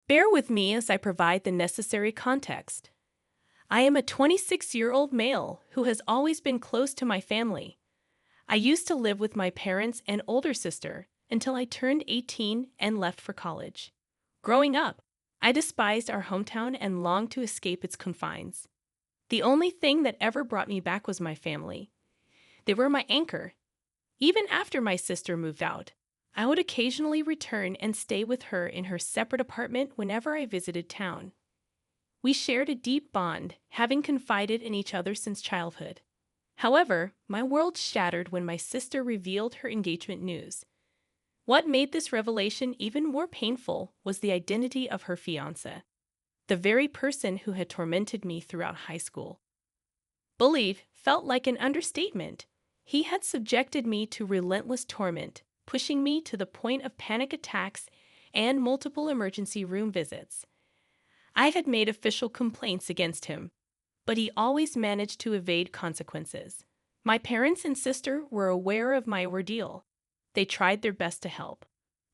Bear with me as I provide the necessary context. I am a 26-year-old male who has always been close to my family. I used to live with my parents and older sister until I turned 18 and left for college. Growing up, I despised our hometown and longed to escape its confines. The only thing that ever brought me back was my family. They were my anchor. Even after my sister moved out, I would occasionally return and stay with her in her separate apartment whenever I visited town. We shared a deep bond, having confided in each other since childhood. However, my world shattered when my sister revealed her engagement news. What made this revelation even more painful was the identity of her fiancé, the very person who had tormented me throughout high school. Bullied felt like an understatement. He had subjected me to relentless torment, pushing me to the point of panic attacks and multiple emergency room visits. I had made official complaints against him, but he always managed to evade consequences. My parents and sister were aware of my ordeal. They tried their best to help,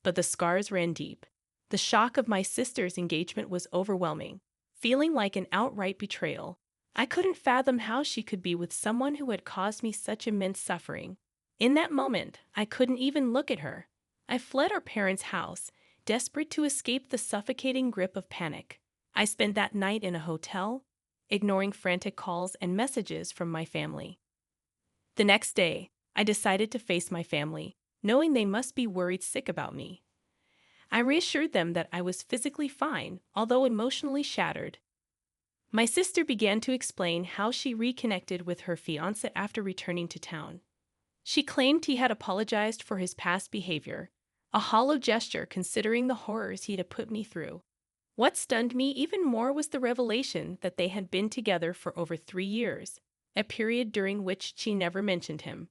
but the scars ran deep. The shock of my sister's engagement was overwhelming, feeling like an outright betrayal. I couldn't fathom how she could be with someone who had caused me such immense suffering. In that moment, I couldn't even look at her. I fled our parents' house, desperate to escape the suffocating grip of panic. I spent that night in a hotel, ignoring frantic calls and messages from my family. The next day, I decided to face my family, knowing they must be worried sick about me. I reassured them that I was physically fine, although emotionally shattered. My sister began to explain how she reconnected with her fiancé after returning to town. She claimed he had apologized for his past behavior, a hollow gesture considering the horrors he had put me through. What stunned me even more was the revelation that they had been together for over 3 years, a period during which she never mentioned him.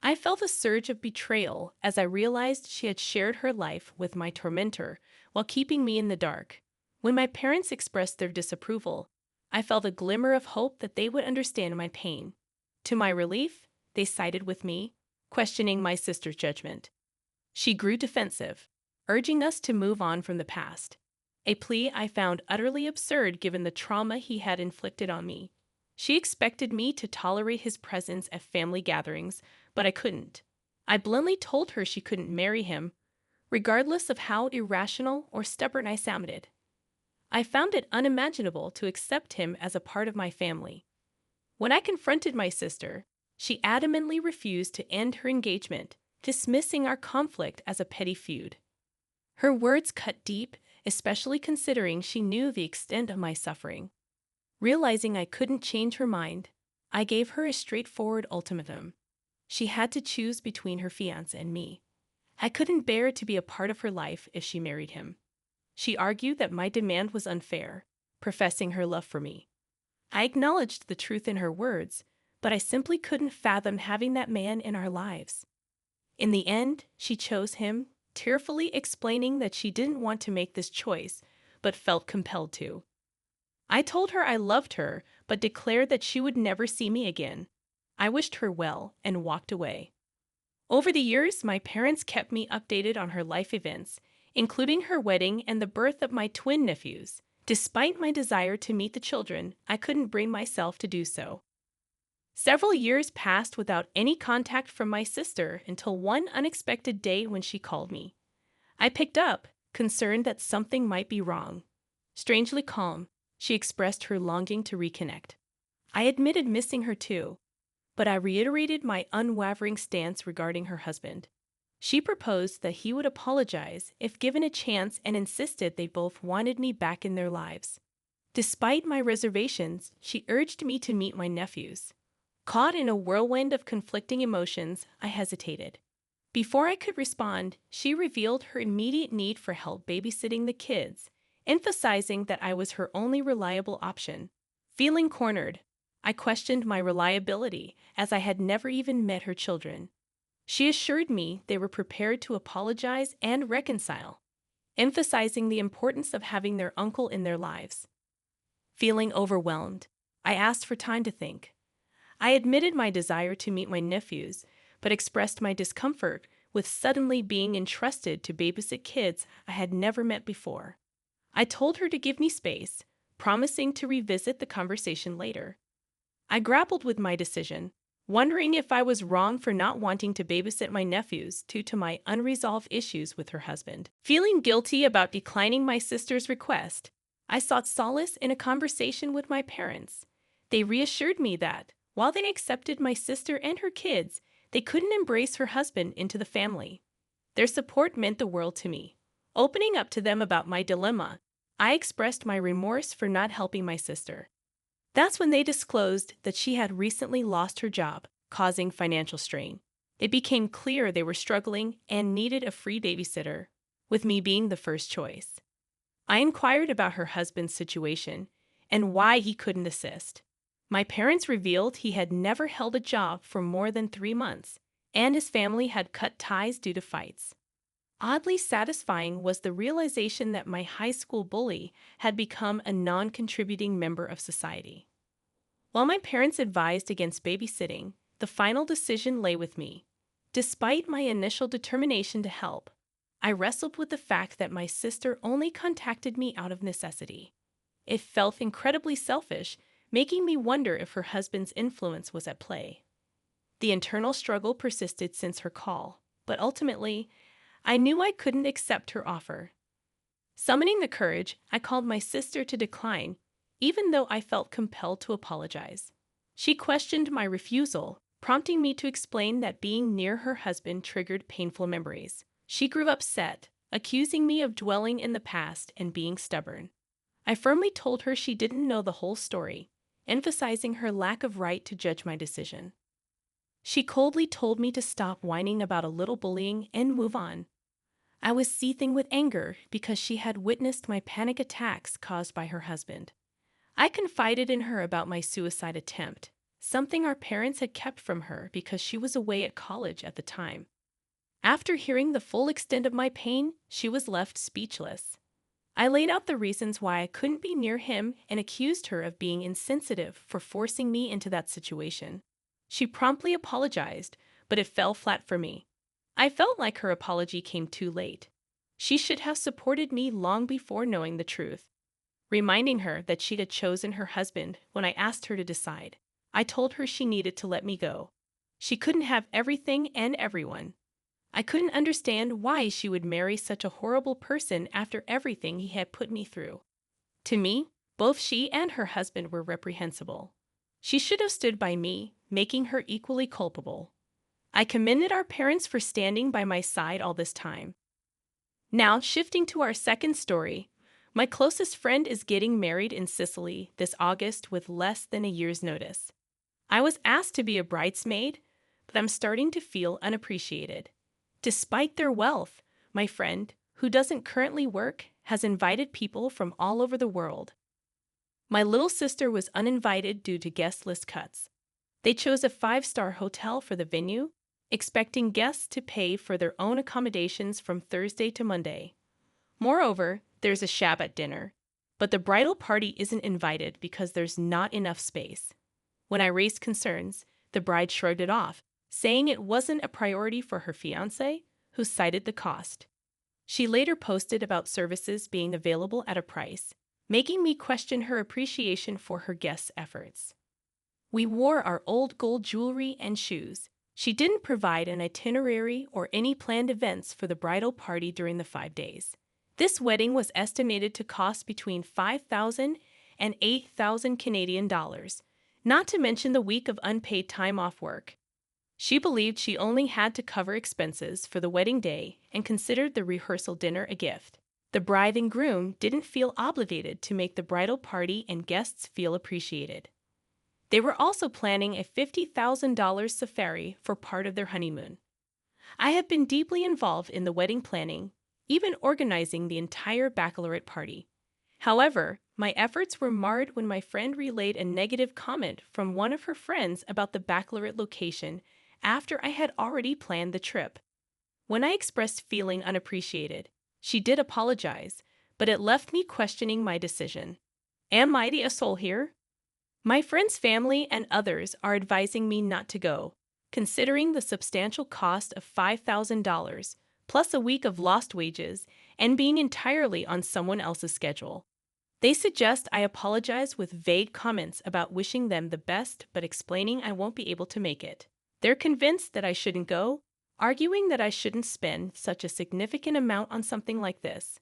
I felt a surge of betrayal as I realized she had shared her life with my tormentor while keeping me in the dark. When my parents expressed their disapproval, I felt a glimmer of hope that they would understand my pain. To my relief, they sided with me, questioning my sister's judgment. She grew defensive, urging us to move on from the past, a plea I found utterly absurd given the trauma he had inflicted on me. She expected me to tolerate his presence at family gatherings, but I couldn't. I bluntly told her she couldn't marry him, regardless of how irrational or stubborn I sounded. I found it unimaginable to accept him as a part of my family. When I confronted my sister, she adamantly refused to end her engagement, dismissing our conflict as a petty feud. Her words cut deep, especially considering she knew the extent of my suffering. Realizing I couldn't change her mind, I gave her a straightforward ultimatum. She had to choose between her fiancé and me. I couldn't bear to be a part of her life if she married him. She argued that my demand was unfair, professing her love for me. I acknowledged the truth in her words, but I simply couldn't fathom having that man in our lives. In the end, she chose him, tearfully explaining that she didn't want to make this choice, but felt compelled to. I told her I loved her, but declared that she would never see me again. I wished her well and walked away. Over the years, my parents kept me updated on her life events, including her wedding and the birth of my twin nephews. Despite my desire to meet the children, I couldn't bring myself to do so. Several years passed without any contact from my sister until one unexpected day when she called me. I picked up, concerned that something might be wrong. Strangely calm, she expressed her longing to reconnect. I admitted missing her too, but I reiterated my unwavering stance regarding her husband. She proposed that he would apologize if given a chance and insisted they both wanted me back in their lives. Despite my reservations, she urged me to meet my nephews. Caught in a whirlwind of conflicting emotions, I hesitated. Before I could respond, she revealed her immediate need for help babysitting the kids, emphasizing that I was her only reliable option. Feeling cornered, I questioned my reliability, as I had never even met her children. She assured me they were prepared to apologize and reconcile, emphasizing the importance of having their uncle in their lives. Feeling overwhelmed, I asked for time to think. I admitted my desire to meet my nephews, but expressed my discomfort with suddenly being entrusted to babysit kids I had never met before. I told her to give me space, promising to revisit the conversation later. I grappled with my decision, wondering if I was wrong for not wanting to babysit my nephews due to my unresolved issues with her husband. Feeling guilty about declining my sister's request, I sought solace in a conversation with my parents. They reassured me that, while they accepted my sister and her kids, they couldn't embrace her husband into the family. Their support meant the world to me. Opening up to them about my dilemma, I expressed my remorse for not helping my sister. That's when they disclosed that she had recently lost her job, causing financial strain. It became clear they were struggling and needed a free babysitter, with me being the first choice. I inquired about her husband's situation and why he couldn't assist. My parents revealed he had never held a job for more than 3 months, and his family had cut ties due to fights. Oddly satisfying was the realization that my high school bully had become a non-contributing member of society. While my parents advised against babysitting, the final decision lay with me. Despite my initial determination to help, I wrestled with the fact that my sister only contacted me out of necessity. It felt incredibly selfish, making me wonder if her husband's influence was at play. The internal struggle persisted since her call, but ultimately, I knew I couldn't accept her offer. Summoning the courage, I called my sister to decline, even though I felt compelled to apologize. She questioned my refusal, prompting me to explain that being near her husband triggered painful memories. She grew upset, accusing me of dwelling in the past and being stubborn. I firmly told her she didn't know the whole story, emphasizing her lack of right to judge my decision. She coldly told me to stop whining about a little bullying and move on. I was seething with anger because she had witnessed my panic attacks caused by her husband. I confided in her about my suicide attempt, something our parents had kept from her because she was away at college at the time. After hearing the full extent of my pain, she was left speechless. I laid out the reasons why I couldn't be near him and accused her of being insensitive for forcing me into that situation. She promptly apologized, but it fell flat for me. I felt like her apology came too late. She should have supported me long before knowing the truth. Reminding her that she'd had chosen her husband when I asked her to decide, I told her she needed to let me go. She couldn't have everything and everyone. I couldn't understand why she would marry such a horrible person after everything he had put me through. To me, both she and her husband were reprehensible. She should have stood by me, making her equally culpable. I commended our parents for standing by my side all this time. Now, shifting to our second story, my closest friend is getting married in Sicily this August with less than a year's notice. I was asked to be a bridesmaid, but I'm starting to feel unappreciated. Despite their wealth, my friend, who doesn't currently work, has invited people from all over the world. My little sister was uninvited due to guest list cuts. They chose a 5-star hotel for the venue, expecting guests to pay for their own accommodations from Thursday to Monday. Moreover, there's a Shabbat dinner, but the bridal party isn't invited because there's not enough space. When I raised concerns, the bride shrugged it off, saying it wasn't a priority for her fiancé, who cited the cost. She later posted about services being available at a price, making me question her appreciation for her guests' efforts. We wore our old gold jewelry and shoes. She didn't provide an itinerary or any planned events for the bridal party during the 5 days. This wedding was estimated to cost between $5,000 and $8,000 Canadian dollars, not to mention the week of unpaid time off work. She believed she only had to cover expenses for the wedding day and considered the rehearsal dinner a gift. The bride and groom didn't feel obligated to make the bridal party and guests feel appreciated. They were also planning a $50,000 safari for part of their honeymoon. I have been deeply involved in the wedding planning, even organizing the entire bachelorette party. However, my efforts were marred when my friend relayed a negative comment from one of her friends about the bachelorette location after I had already planned the trip. When I expressed feeling unappreciated, she did apologize, but it left me questioning my decision. Am I the asshole here? My friend's family and others are advising me not to go, considering the substantial cost of $5,000, plus a week of lost wages, and being entirely on someone else's schedule. They suggest I apologize with vague comments about wishing them the best but explaining I won't be able to make it. They're convinced that I shouldn't go, arguing that I shouldn't spend such a significant amount on something like this.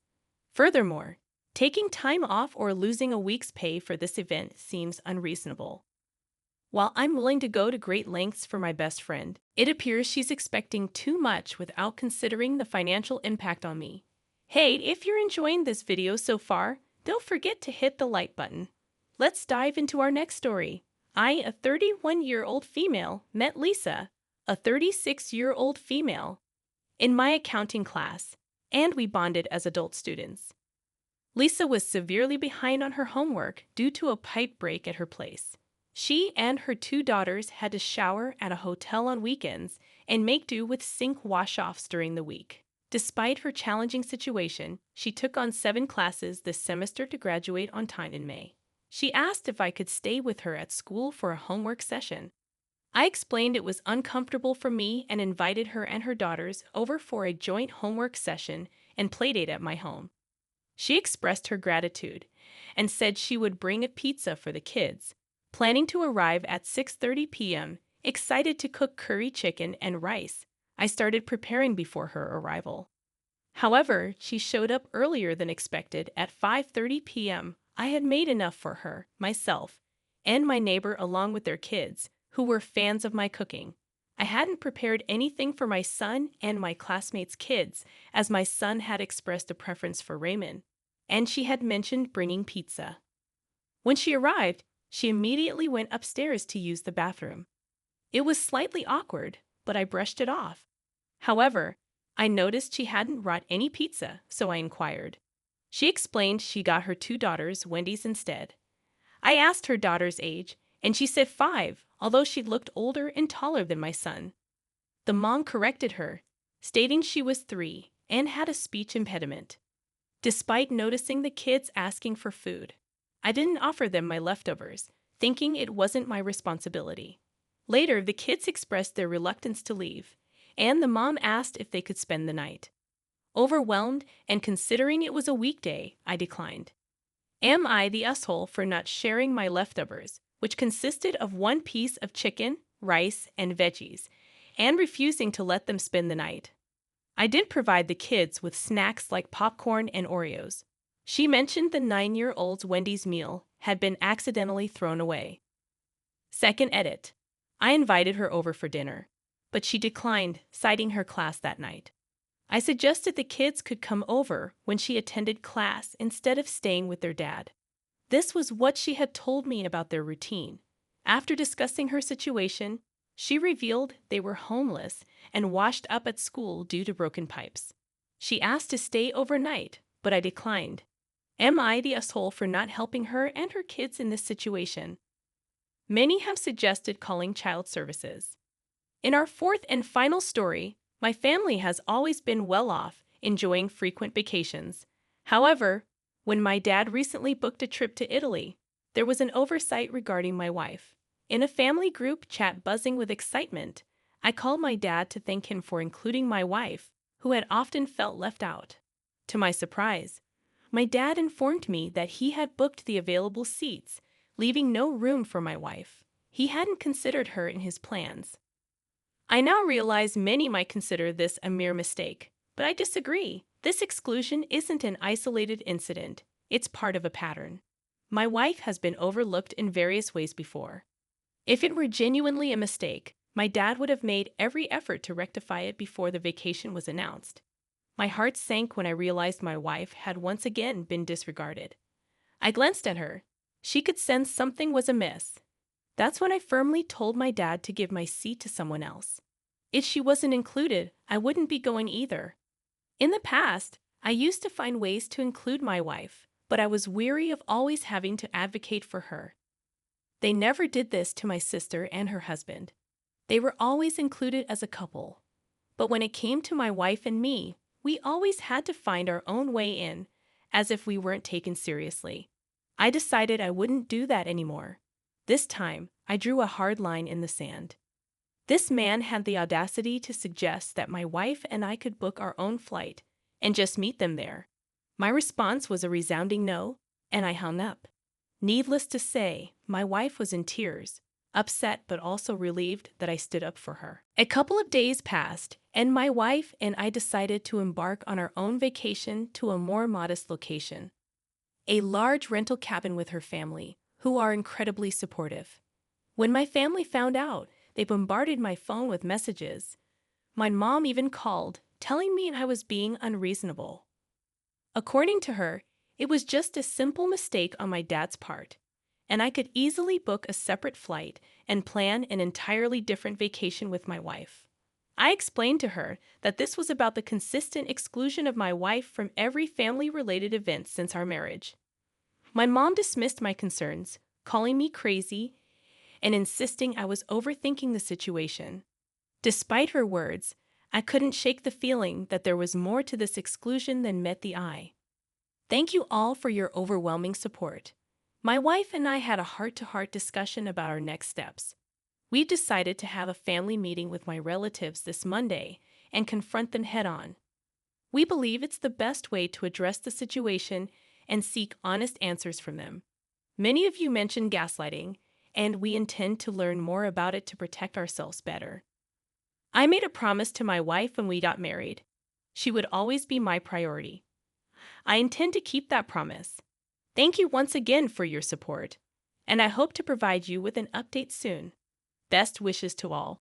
Furthermore, taking time off or losing a week's pay for this event seems unreasonable. While I'm willing to go to great lengths for my best friend, it appears she's expecting too much without considering the financial impact on me. Hey, if you're enjoying this video so far, don't forget to hit the like button. Let's dive into our next story. I, a 31-year-old female, met Lisa, a 36-year-old female, in my accounting class, and we bonded as adult students. Lisa was severely behind on her homework due to a pipe break at her place. She and her 2 daughters had to shower at a hotel on weekends and make do with sink wash-offs during the week. Despite her challenging situation, she took on 7 classes this semester to graduate on time in May. She asked if I could stay with her at school for a homework session. I explained it was uncomfortable for me and invited her and her daughters over for a joint homework session and playdate at my home. She expressed her gratitude and said she would bring a pizza for the kids, planning to arrive at 6:30 p.m., excited to cook curry chicken and rice. I started preparing before her arrival. However, she showed up earlier than expected at 5:30 p.m. I had made enough for her, myself, and my neighbor along with their kids, who were fans of my cooking. I hadn't prepared anything for my son and my classmates' kids, as my son had expressed a preference for ramen, and she had mentioned bringing pizza. When she arrived, she immediately went upstairs to use the bathroom. It was slightly awkward, but I brushed it off. However, I noticed she hadn't brought any pizza, so I inquired. She explained she got her 2 daughters Wendy's instead. I asked her daughter's age, and she said 5, although she looked older and taller than my son. The mom corrected her, stating she was 3 and had a speech impediment. Despite noticing the kids asking for food, I didn't offer them my leftovers, thinking it wasn't my responsibility. Later, the kids expressed their reluctance to leave, and the mom asked if they could spend the night. Overwhelmed and considering it was a weekday, I declined. Am I the asshole for not sharing my leftovers, which consisted of 1 piece of chicken, rice, and veggies, and refusing to let them spend the night? I didn't provide the kids with snacks like popcorn and Oreos. She mentioned the 9-year-old's Wendy's meal had been accidentally thrown away. Second edit. I invited her over for dinner, but she declined, citing her class that night. I suggested the kids could come over when she attended class instead of staying with their dad. This was what she had told me about their routine. After discussing her situation, she revealed they were homeless and washed up at school due to broken pipes. She asked to stay overnight, but I declined. Am I the asshole for not helping her and her kids in this situation? Many have suggested calling child services. In our 4th and final story, my family has always been well off, enjoying frequent vacations. However, when my dad recently booked a trip to Italy, there was an oversight regarding my wife. In a family group chat buzzing with excitement, I called my dad to thank him for including my wife, who had often felt left out. To my surprise, my dad informed me that he had booked the available seats, leaving no room for my wife. He hadn't considered her in his plans. I now realize many might consider this a mere mistake, but I disagree. This exclusion isn't an isolated incident, it's part of a pattern. My wife has been overlooked in various ways before. If it were genuinely a mistake, my dad would have made every effort to rectify it before the vacation was announced. My heart sank when I realized my wife had once again been disregarded. I glanced at her. She could sense something was amiss. That's when I firmly told my dad to give my seat to someone else. If she wasn't included, I wouldn't be going either. In the past, I used to find ways to include my wife, but I was weary of always having to advocate for her. They never did this to my sister and her husband. They were always included as a couple. But when it came to my wife and me, we always had to find our own way in, as if we weren't taken seriously. I decided I wouldn't do that anymore. This time, I drew a hard line in the sand. This man had the audacity to suggest that my wife and I could book our own flight, and just meet them there. My response was a resounding no, and I hung up. Needless to say, my wife was in tears, upset but also relieved that I stood up for her. A couple of days passed, and my wife and I decided to embark on our own vacation to a more modest location, a large rental cabin with her family, who are incredibly supportive. When my family found out, they bombarded my phone with messages. My mom even called, telling me I was being unreasonable. According to her, it was just a simple mistake on my dad's part, and I could easily book a separate flight and plan an entirely different vacation with my wife. I explained to her that this was about the consistent exclusion of my wife from every family-related event since our marriage. My mom dismissed my concerns, calling me crazy and insisting I was overthinking the situation. Despite her words, I couldn't shake the feeling that there was more to this exclusion than met the eye. Thank you all for your overwhelming support. My wife and I had a heart-to-heart discussion about our next steps. We decided to have a family meeting with my relatives this Monday and confront them head-on. We believe it's the best way to address the situation and seek honest answers from them. Many of you mentioned gaslighting, and we intend to learn more about it to protect ourselves better. I made a promise to my wife when we got married. She would always be my priority. I intend to keep that promise. Thank you once again for your support, and I hope to provide you with an update soon. Best wishes to all.